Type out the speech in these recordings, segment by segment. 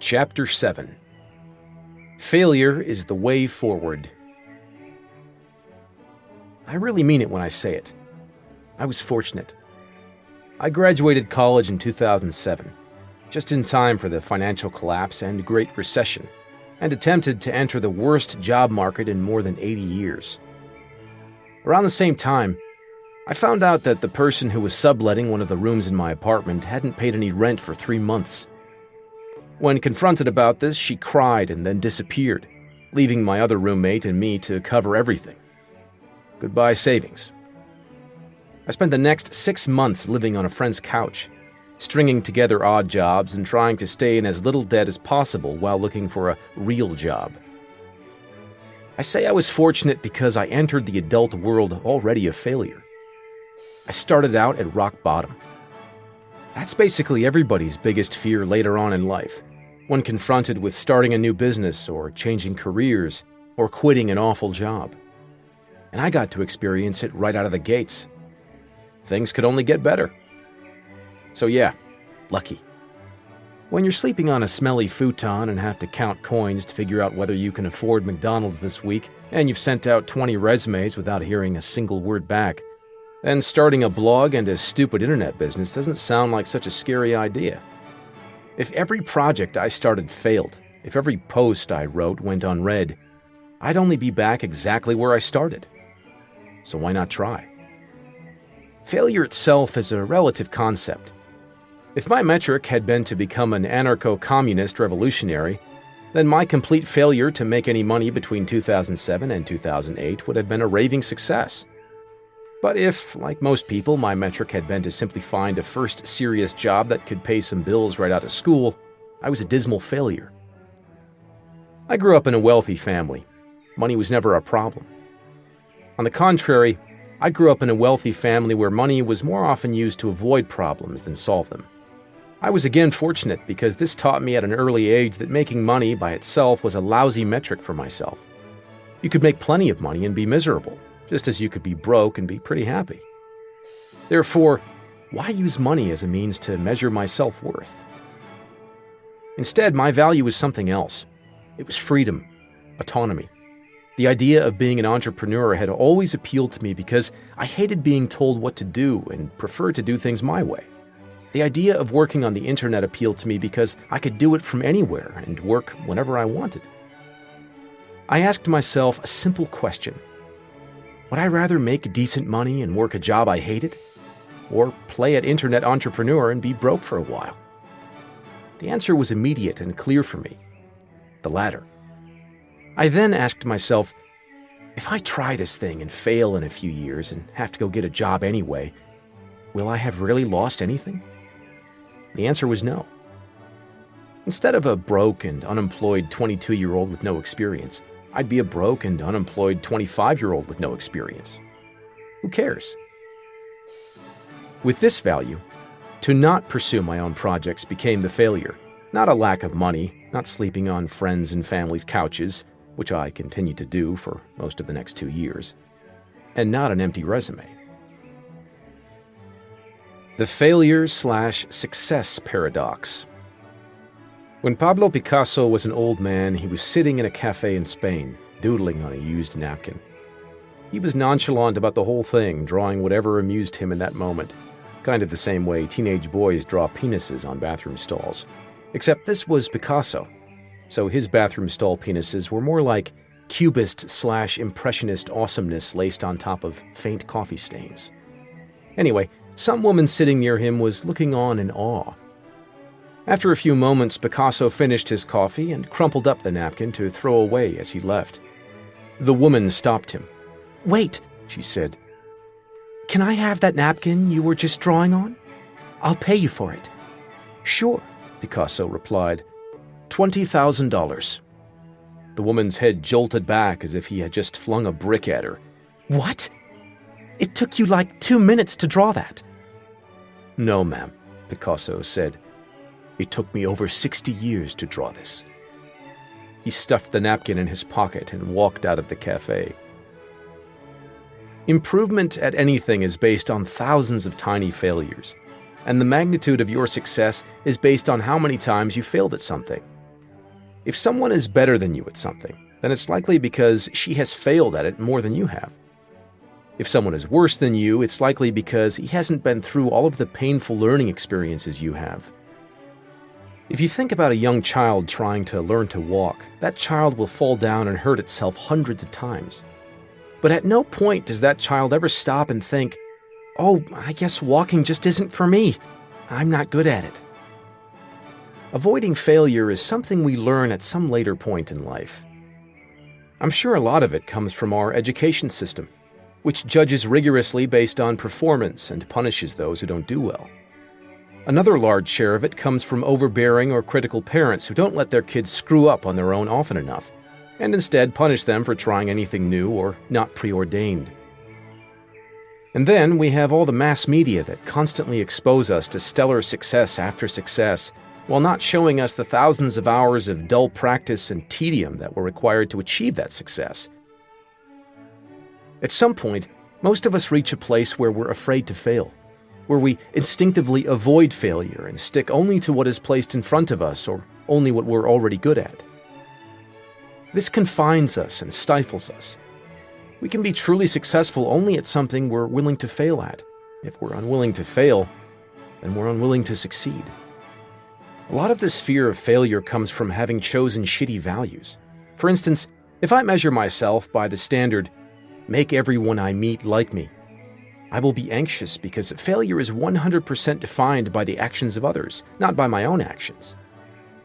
Chapter 7. Failure is the way forward. I really mean it when I say it. I was fortunate. I graduated college in 2007, just in time for the financial collapse and Great Recession, and attempted to enter the worst job market in more than 80 years. Around the same time, I found out that the person who was subletting one of the rooms in my apartment hadn't paid any rent for 3 months. When confronted about this, she cried and then disappeared, leaving my other roommate and me to cover everything. Goodbye savings. I spent the next 6 months living on a friend's couch, stringing together odd jobs and trying to stay in as little debt as possible while looking for a real job. I say I was fortunate because I entered the adult world already a failure. I started out at rock bottom. That's basically everybody's biggest fear later on in life, when confronted with starting a new business or changing careers or quitting an awful job. And I got to experience it right out of the gates. Things could only get better. So yeah, lucky. When you're sleeping on a smelly futon and have to count coins to figure out whether you can afford McDonald's this week, and you've sent out 20 resumes without hearing a single word back, then starting a blog and a stupid internet business doesn't sound like such a scary idea. If every project I started failed, if every post I wrote went unread, I'd only be back exactly where I started. So why not try? Failure itself is a relative concept. If my metric had been to become an anarcho-communist revolutionary, then my complete failure to make any money between 2007 and 2008 would have been a raving success. But if, like most people, my metric had been to simply find a first serious job that could pay some bills right out of school, I was a dismal failure. I grew up in a wealthy family. Money was never a problem. On the contrary, I grew up in a wealthy family where money was more often used to avoid problems than solve them. I was again fortunate because this taught me at an early age that making money by itself was a lousy metric for myself. You could make plenty of money and be miserable, just as you could be broke and be pretty happy. Therefore, why use money as a means to measure my self-worth? Instead, my value was something else. It was freedom, autonomy. The idea of being an entrepreneur had always appealed to me because I hated being told what to do and preferred to do things my way. The idea of working on the internet appealed to me because I could do it from anywhere and work whenever I wanted. I asked myself a simple question. Would I rather make decent money and work a job I hated? Or play at internet entrepreneur and be broke for a while? The answer was immediate and clear for me. The latter. I then asked myself, if I try this thing and fail in a few years and have to go get a job anyway, will I have really lost anything? The answer was no. Instead of a broke and unemployed 22-year-old with no experience, I'd be a broke and unemployed 25-year-old with no experience. Who cares? With this value, to not pursue my own projects became the failure, not a lack of money, not sleeping on friends' and family's couches, which I continued to do for most of the next 2 years, and not an empty resume. The failure/success paradox. When Pablo Picasso was an old man, he was sitting in a cafe in Spain, doodling on a used napkin. He was nonchalant about the whole thing, drawing whatever amused him in that moment, kind of the same way teenage boys draw penises on bathroom stalls. Except this was Picasso, so his bathroom stall penises were more like cubist/impressionist awesomeness laced on top of faint coffee stains. Anyway, some woman sitting near him was looking on in awe. After a few moments, Picasso finished his coffee and crumpled up the napkin to throw away as he left. The woman stopped him. "Wait," she said. "Can I have that napkin you were just drawing on? I'll pay you for it." "Sure," Picasso replied. $20,000. The woman's head jolted back as if he had just flung a brick at her. "What? It took you like 2 minutes to draw that." "No, ma'am," Picasso said. "It took me over 60 years to draw this." He stuffed the napkin in his pocket and walked out of the cafe. Improvement at anything is based on thousands of tiny failures, and the magnitude of your success is based on how many times you failed at something. If someone is better than you at something, then it's likely because she has failed at it more than you have. If someone is worse than you, it's likely because he hasn't been through all of the painful learning experiences you have. If you think about a young child trying to learn to walk, that child will fall down and hurt itself hundreds of times. But at no point does that child ever stop and think, "Oh, I guess walking just isn't for me. I'm not good at it." Avoiding failure is something we learn at some later point in life. I'm sure a lot of it comes from our education system, which judges rigorously based on performance and punishes those who don't do well. Another large share of it comes from overbearing or critical parents who don't let their kids screw up on their own often enough, and instead punish them for trying anything new or not preordained. And then we have all the mass media that constantly expose us to stellar success after success, while not showing us the thousands of hours of dull practice and tedium that were required to achieve that success. At some point, most of us reach a place where we're afraid to fail, where we instinctively avoid failure and stick only to what is placed in front of us or only what we're already good at. This confines us and stifles us. We can be truly successful only at something we're willing to fail at. If we're unwilling to fail, then we're unwilling to succeed. A lot of this fear of failure comes from having chosen shitty values. For instance, if I measure myself by the standard, "Make everyone I meet like me," I will be anxious because failure is 100% defined by the actions of others, not by my own actions.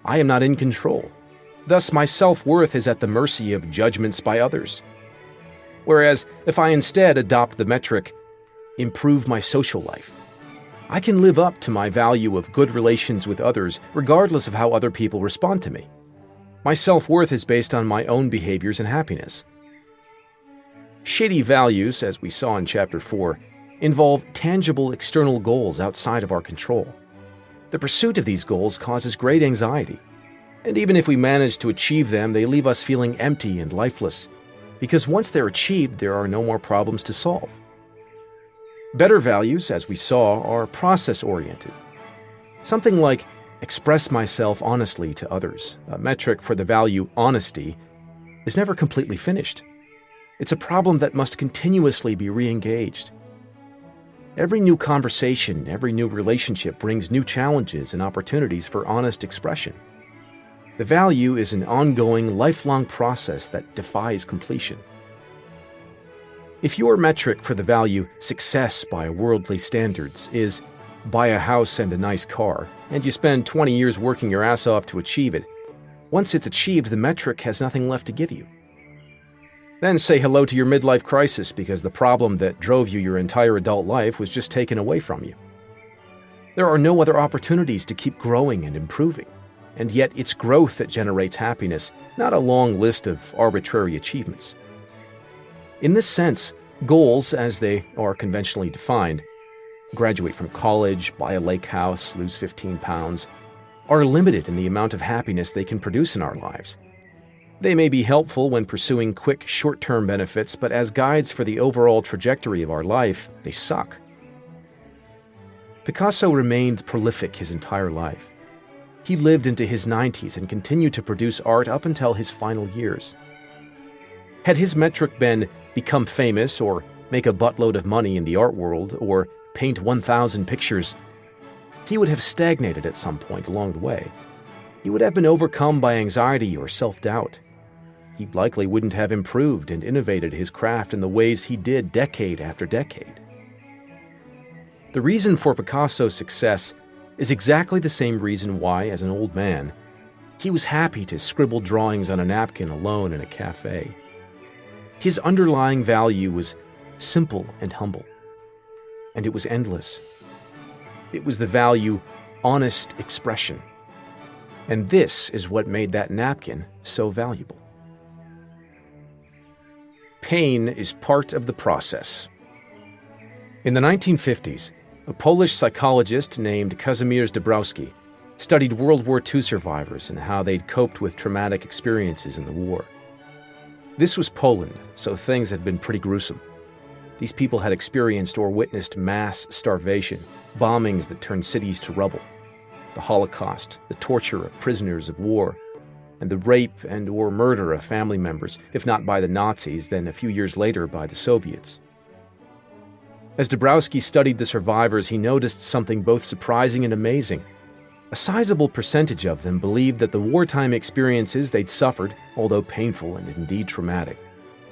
I am not in control. Thus, my self-worth is at the mercy of judgments by others. Whereas, if I instead adopt the metric, "Improve my social life," I can live up to my value of good relations with others regardless of how other people respond to me. My self-worth is based on my own behaviors and happiness. Shitty values, as we saw in Chapter 4, involve tangible external goals outside of our control. The pursuit of these goals causes great anxiety, and even if we manage to achieve them, they leave us feeling empty and lifeless, because once they're achieved, there are no more problems to solve. Better values, as we saw, are process-oriented. Something like express myself honestly to others, a metric for the value honesty, is never completely finished. It's a problem that must continuously be re-engaged. Every new conversation, every new relationship brings new challenges and opportunities for honest expression. The value is an ongoing, lifelong process that defies completion. If your metric for the value success by worldly standards is buy a house and a nice car, and you spend 20 years working your ass off to achieve it, once it's achieved, the metric has nothing left to give you. Then say hello to your midlife crisis because the problem that drove you your entire adult life was just taken away from you. There are no other opportunities to keep growing and improving, and yet it's growth that generates happiness, not a long list of arbitrary achievements. In this sense, goals, as they are conventionally defined, graduate from college, buy a lake house, lose 15 pounds, are limited in the amount of happiness they can produce in our lives. They may be helpful when pursuing quick, short-term benefits, but as guides for the overall trajectory of our life, they suck. Picasso remained prolific his entire life. He lived into his 90s and continued to produce art up until his final years. Had his metric been become famous or make a buttload of money in the art world or paint 1,000 pictures, he would have stagnated at some point along the way. He would have been overcome by anxiety or self-doubt. He likely wouldn't have improved and innovated his craft in the ways he did decade after decade. The reason for Picasso's success is exactly the same reason why, as an old man, he was happy to scribble drawings on a napkin alone in a cafe. His underlying value was simple and humble, and it was endless. It was the value honest expression. And this is what made that napkin so valuable. Pain is part of the process. In the 1950s, a Polish psychologist named Kazimierz Dabrowski studied World War II survivors and how they'd coped with traumatic experiences in the war. This was Poland, so things had been pretty gruesome. These people had experienced or witnessed mass starvation, bombings that turned cities to rubble, the Holocaust, the torture of prisoners of war, and the rape and/or murder of family members, if not by the Nazis, then a few years later by the Soviets. As Dabrowski studied the survivors, he noticed something both surprising and amazing. A sizable percentage of them believed that the wartime experiences they'd suffered, although painful and indeed traumatic,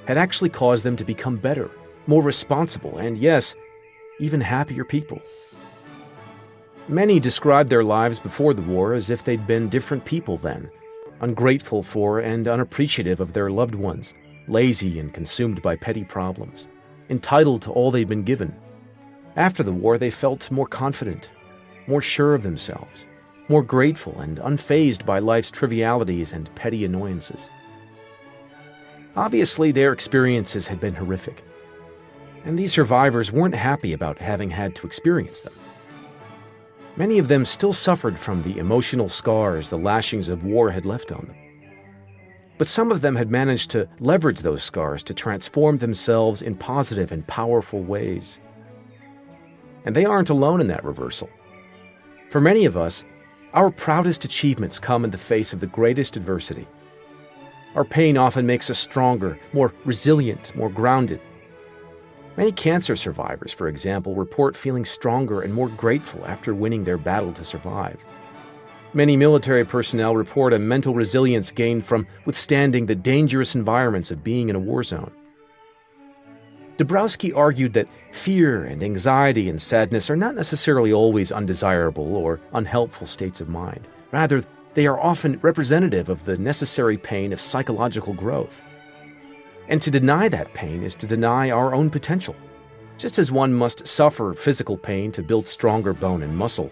had actually caused them to become better, more responsible, and yes, even happier people. Many described their lives before the war as if they'd been different people then, ungrateful for and unappreciative of their loved ones, lazy and consumed by petty problems, entitled to all they'd been given. After the war, they felt more confident, more sure of themselves, more grateful and unfazed by life's trivialities and petty annoyances. Obviously, their experiences had been horrific, and these survivors weren't happy about having had to experience them. Many of them still suffered from the emotional scars the lashings of war had left on them. But some of them had managed to leverage those scars to transform themselves in positive and powerful ways. And they aren't alone in that reversal. For many of us, our proudest achievements come in the face of the greatest adversity. Our pain often makes us stronger, more resilient, more grounded. Many cancer survivors, for example, report feeling stronger and more grateful after winning their battle to survive. Many military personnel report a mental resilience gained from withstanding the dangerous environments of being in a war zone. Dabrowski argued that fear and anxiety and sadness are not necessarily always undesirable or unhelpful states of mind. Rather, they are often representative of the necessary pain of psychological growth. And to deny that pain is to deny our own potential. Just as one must suffer physical pain to build stronger bone and muscle,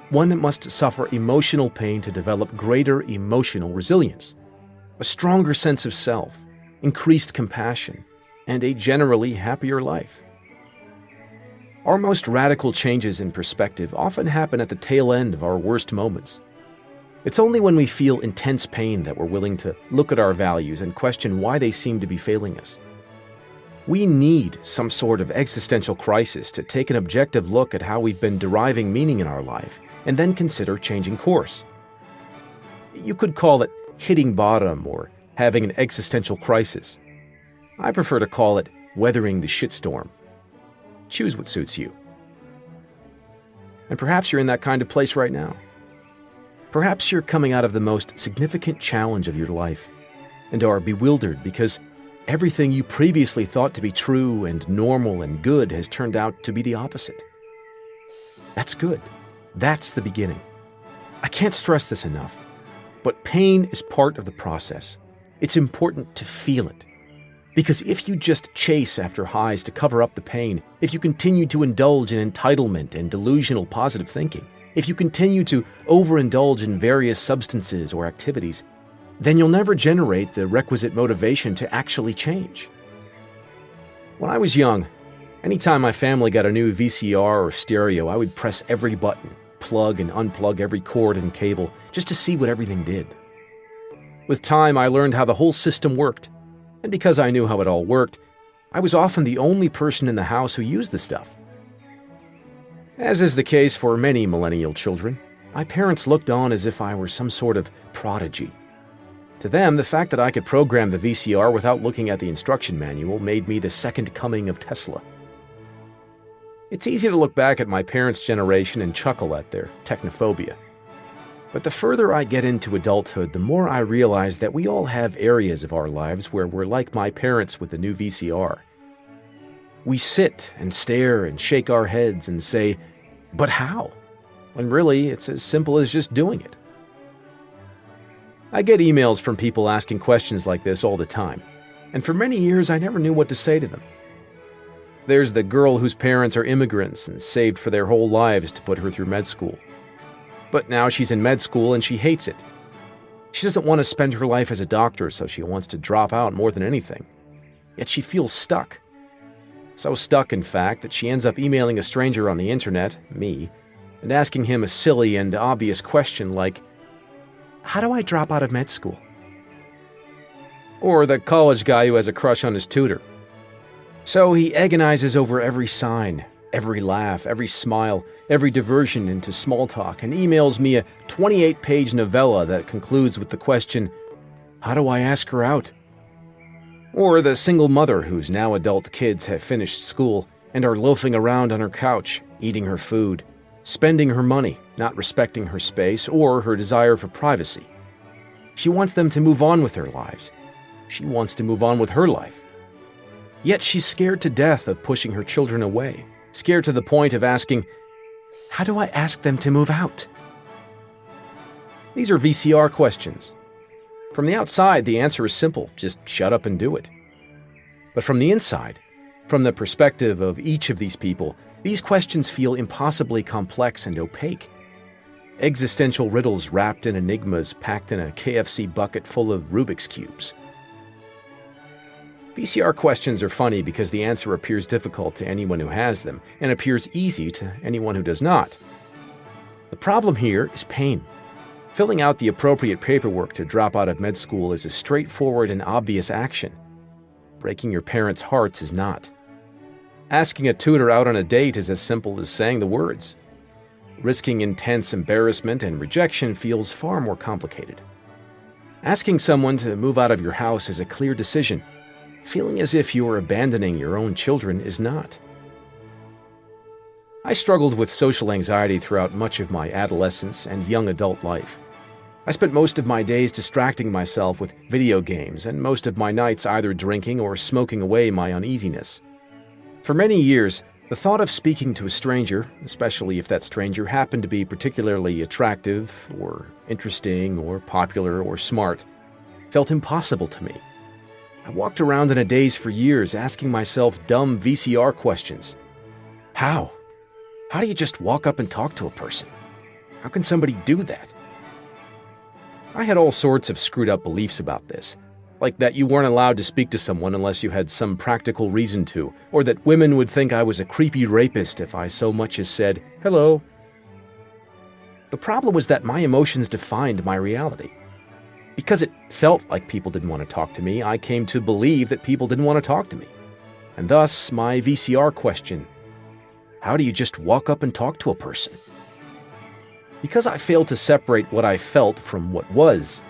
one must suffer emotional pain to develop greater emotional resilience, a stronger sense of self, increased compassion, and a generally happier life. Our most radical changes in perspective often happen at the tail end of our worst moments. It's only when we feel intense pain that we're willing to look at our values and question why they seem to be failing us. We need some sort of existential crisis to take an objective look at how we've been deriving meaning in our life and then consider changing course. You could call it hitting bottom or having an existential crisis. I prefer to call it weathering the shitstorm. Choose what suits you. And perhaps you're in that kind of place right now. Perhaps you're coming out of the most significant challenge of your life and are bewildered because everything you previously thought to be true and normal and good has turned out to be the opposite. That's good. That's the beginning. I can't stress this enough, but pain is part of the process. It's important to feel it. Because if you just chase after highs to cover up the pain, if you continue to indulge in entitlement and delusional positive thinking, if you continue to overindulge in various substances or activities, then you'll never generate the requisite motivation to actually change. When I was young, anytime my family got a new VCR or stereo, I would press every button, plug and unplug every cord and cable, just to see what everything did. With time, I learned how the whole system worked. And because I knew how it all worked, I was often the only person in the house who used the stuff. As is the case for many millennial children, my parents looked on as if I were some sort of prodigy. To them, the fact that I could program the VCR without looking at the instruction manual made me the second coming of Tesla. It's easy to look back at my parents' generation and chuckle at their technophobia. But the further I get into adulthood, the more I realize that we all have areas of our lives where we're like my parents with the new VCR. We sit and stare and shake our heads and say, "But how?" When really, it's as simple as just doing it. I get emails from people asking questions like this all the time, and for many years I never knew what to say to them. There's the girl whose parents are immigrants and saved for their whole lives to put her through med school. But now she's in med school and she hates it. She doesn't want to spend her life as a doctor, so she wants to drop out more than anything. Yet she feels stuck. So stuck, in fact, that she ends up emailing a stranger on the internet, me, and asking him a silly and obvious question like, "How do I drop out of med school?" Or the college guy who has a crush on his tutor. So he agonizes over every sign, every laugh, every smile, every diversion into small talk, and emails me a 28-page novella that concludes with the question, how do I ask her out? Or the single mother whose now adult kids have finished school and are loafing around on her couch, eating her food, spending her money, not respecting her space or her desire for privacy. She wants them to move on with their lives. She wants to move on with her life. Yet she's scared to death of pushing her children away, scared to the point of asking, how do I ask them to move out? These are VCR questions. From the outside, the answer is simple, just shut up and do it. But from the inside, from the perspective of each of these people, these questions feel impossibly complex and opaque. Existential riddles wrapped in enigmas packed in a KFC bucket full of Rubik's Cubes. VCR questions are funny because the answer appears difficult to anyone who has them and appears easy to anyone who does not. The problem here is pain. Filling out the appropriate paperwork to drop out of med school is a straightforward and obvious action. Breaking your parents' hearts is not. Asking a tutor out on a date is as simple as saying the words. Risking intense embarrassment and rejection feels far more complicated. Asking someone to move out of your house is a clear decision. Feeling as if you are abandoning your own children is not. I struggled with social anxiety throughout much of my adolescence and young adult life. I spent most of my days distracting myself with video games and most of my nights either drinking or smoking away my uneasiness. For many years, the thought of speaking to a stranger, especially if that stranger happened to be particularly attractive or interesting or popular or smart, felt impossible to me. I walked around in a daze for years asking myself dumb VCR questions. How? How do you just walk up and talk to a person? How can somebody do that? I had all sorts of screwed up beliefs about this, like that you weren't allowed to speak to someone unless you had some practical reason to, or that women would think I was a creepy rapist if I so much as said, hello. The problem was that my emotions defined my reality. Because it felt like people didn't want to talk to me, I came to believe that people didn't want to talk to me. And thus, my VCR question, how do you just walk up and talk to a person? Because I failed to separate what I felt from what was,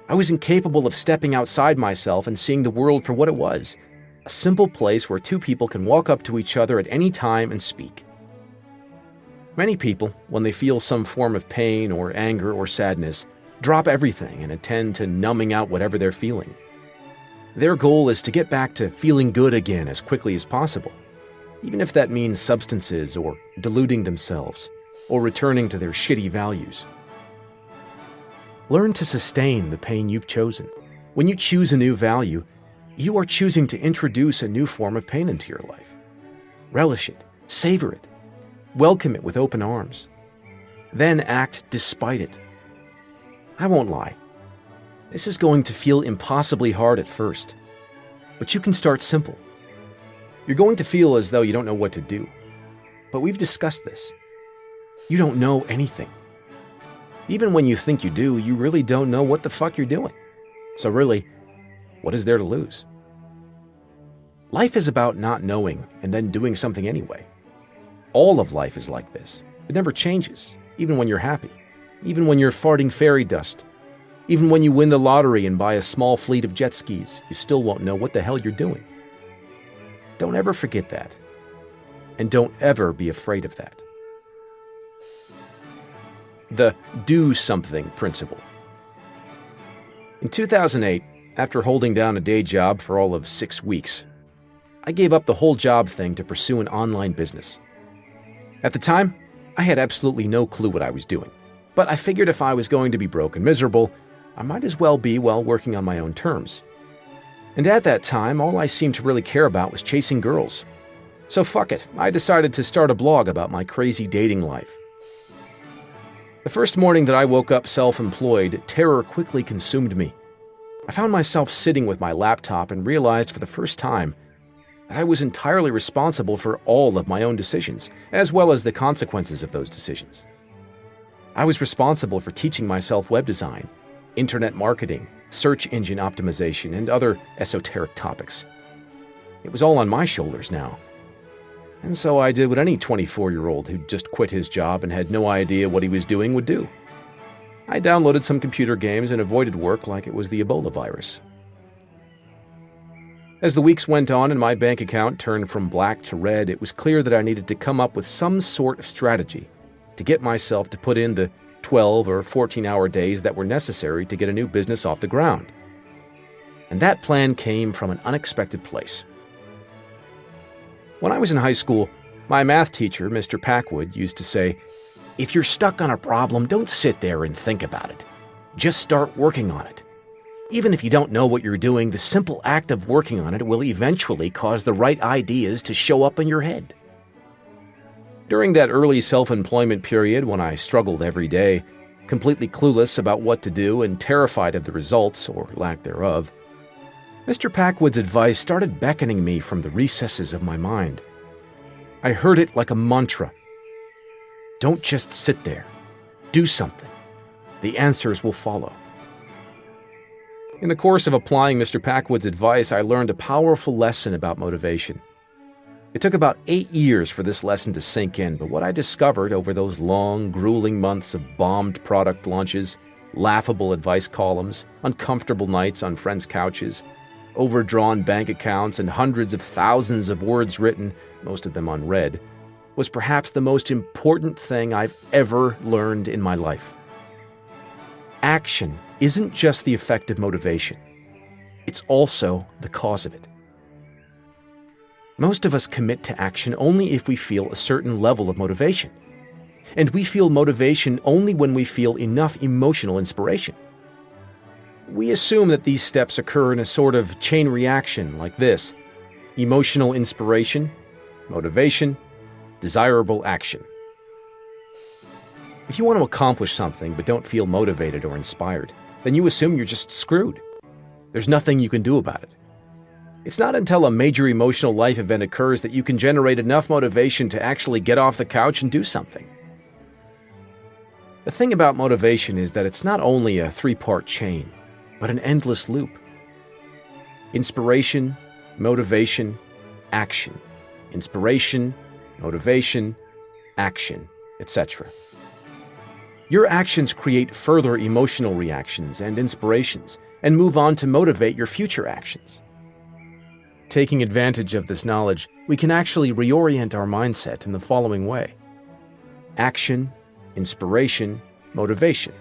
I was incapable of stepping outside myself and seeing the world for what it was, a simple place where two people can walk up to each other at any time and speak. Many people, when they feel some form of pain or anger or sadness, drop everything and attend to numbing out whatever they're feeling. Their goal is to get back to feeling good again as quickly as possible, even if that means substances or deluding themselves or returning to their shitty values. Learn to sustain the pain you've chosen. When you choose a new value, you are choosing to introduce a new form of pain into your life. Relish it, savor it, welcome it with open arms. Then act despite it. I won't lie. This is going to feel impossibly hard at first, but you can start simple. You're going to feel as though you don't know what to do, but we've discussed this. You don't know anything. Even when you think you do, you really don't know what the fuck you're doing. So really, what is there to lose? Life is about not knowing and then doing something anyway. All of life is like this. It never changes, even when you're happy, even when you're farting fairy dust, even when you win the lottery and buy a small fleet of jet skis, you still won't know what the hell you're doing. Don't ever forget that. And don't ever be afraid of that. The do something principle. In 2008, after holding down a day job for all of 6 weeks, I gave up the whole job thing to pursue an online business. At the time, I had absolutely no clue what I was doing, but I figured if I was going to be broke and miserable, I might as well be while working on my own terms. And at that time, all I seemed to really care about was chasing girls. So fuck it, I decided to start a blog about my crazy dating life. The first morning that I woke up self-employed, terror quickly consumed me. I found myself sitting with my laptop and realized for the first time that I was entirely responsible for all of my own decisions, as well as the consequences of those decisions. I was responsible for teaching myself web design, internet marketing, search engine optimization, and other esoteric topics. It was all on my shoulders now. And so I did what any 24-year-old who'd just quit his job and had no idea what he was doing would do. I downloaded some computer games and avoided work like it was the Ebola virus. As the weeks went on and my bank account turned from black to red, it was clear that I needed to come up with some sort of strategy to get myself to put in the 12 or 14-hour days that were necessary to get a new business off the ground. And that plan came from an unexpected place. When I was in high school, my math teacher, Mr. Packwood, used to say, "If you're stuck on a problem, don't sit there and think about it. Just start working on it. Even if you don't know what you're doing, the simple act of working on it will eventually cause the right ideas to show up in your head." During that early self-employment period when I struggled every day, completely clueless about what to do and terrified of the results, or lack thereof, Mr. Packwood's advice started beckoning me from the recesses of my mind. I heard it like a mantra. Don't just sit there. Do something. The answers will follow. In the course of applying Mr. Packwood's advice, I learned a powerful lesson about motivation. It took about 8 years for this lesson to sink in, but what I discovered over those long, grueling months of bombed product launches, laughable advice columns, uncomfortable nights on friends' couches, overdrawn bank accounts, and hundreds of thousands of words written, most of them unread, was perhaps the most important thing I've ever learned in my life. Action isn't just the effect of motivation. It's also the cause of it. Most of us commit to action only if we feel a certain level of motivation. And we feel motivation only when we feel enough emotional inspiration. We assume that these steps occur in a sort of chain reaction like this: emotional inspiration, motivation, desirable action. If you want to accomplish something but don't feel motivated or inspired, then you assume you're just screwed. There's nothing you can do about it. It's not until a major emotional life event occurs that you can generate enough motivation to actually get off the couch and do something. The thing about motivation is that it's not only a 3-part chain, but an endless loop. Inspiration, motivation, action. Inspiration, motivation, action, etc. Your actions create further emotional reactions and inspirations, and move on to motivate your future actions. Taking advantage of this knowledge, we can actually reorient our mindset in the following way: action, inspiration, motivation.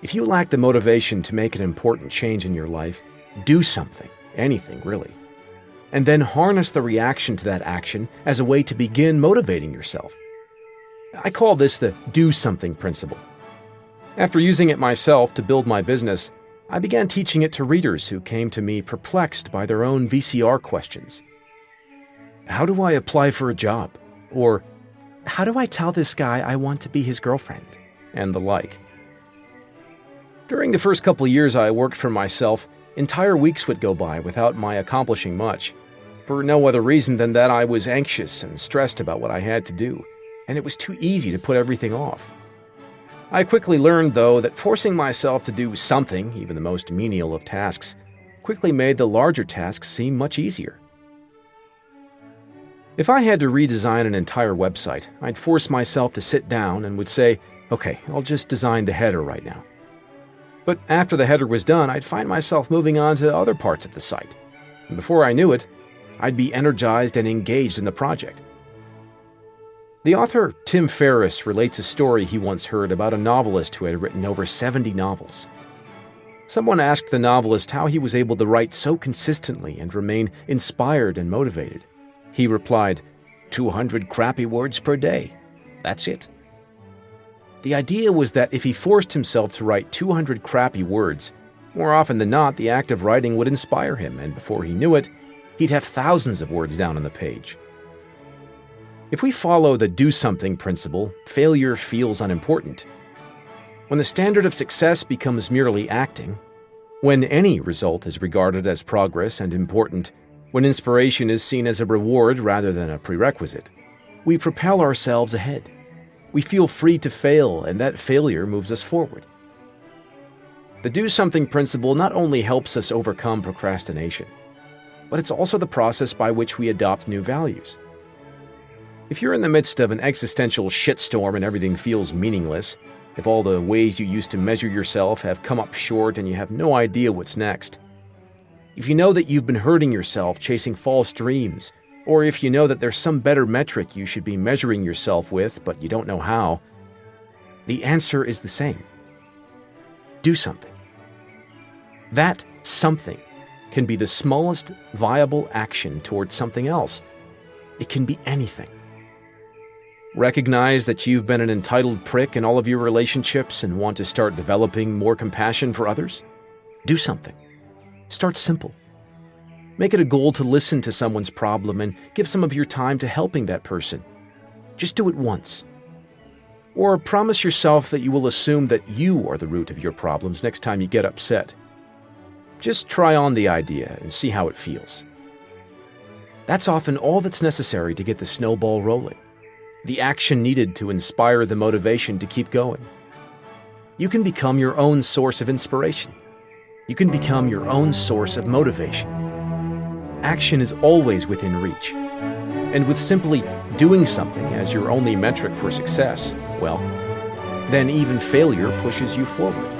If you lack the motivation to make an important change in your life, do something, anything really, and then harness the reaction to that action as a way to begin motivating yourself. I call this the do something principle. After using it myself to build my business, I began teaching it to readers who came to me perplexed by their own VCR questions. How do I apply for a job? Or, how do I tell this guy I want to be his girlfriend? And the like. During the first couple of years I worked for myself, entire weeks would go by without my accomplishing much, for no other reason than that I was anxious and stressed about what I had to do, and it was too easy to put everything off. I quickly learned, though, that forcing myself to do something, even the most menial of tasks, quickly made the larger tasks seem much easier. If I had to redesign an entire website, I'd force myself to sit down and would say, "Okay, I'll just design the header right now." But after the header was done, I'd find myself moving on to other parts of the site. And before I knew it, I'd be energized and engaged in the project. The author Tim Ferriss relates a story he once heard about a novelist who had written over 70 novels. Someone asked the novelist how he was able to write so consistently and remain inspired and motivated. He replied, 200 crappy words per day. That's it. The idea was that if he forced himself to write 200 crappy words, more often than not, the act of writing would inspire him, and before he knew it, he'd have thousands of words down on the page. If we follow the do something principle, failure feels unimportant. When the standard of success becomes merely acting, when any result is regarded as progress and important, when inspiration is seen as a reward rather than a prerequisite, we propel ourselves ahead. We feel free to fail, and that failure moves us forward. The do something principle not only helps us overcome procrastination, but it's also the process by which we adopt new values. If you're in the midst of an existential shitstorm and everything feels meaningless, if all the ways you used to measure yourself have come up short and you have no idea what's next, if you know that you've been hurting yourself chasing false dreams, or if you know that there's some better metric you should be measuring yourself with but you don't know how, the answer is the same. Do something. That something can be the smallest viable action towards something else. It can be anything. Recognize that you've been an entitled prick in all of your relationships and want to start developing more compassion for others? Do something. Start simple. Make it a goal to listen to someone's problem and give some of your time to helping that person. Just do it once. Or promise yourself that you will assume that you are the root of your problems next time you get upset. Just try on the idea and see how it feels. That's often all that's necessary to get the snowball rolling, the action needed to inspire the motivation to keep going. You can become your own source of inspiration. You can become your own source of motivation. Action is always within reach. And with simply doing something as your only metric for success, well, then even failure pushes you forward.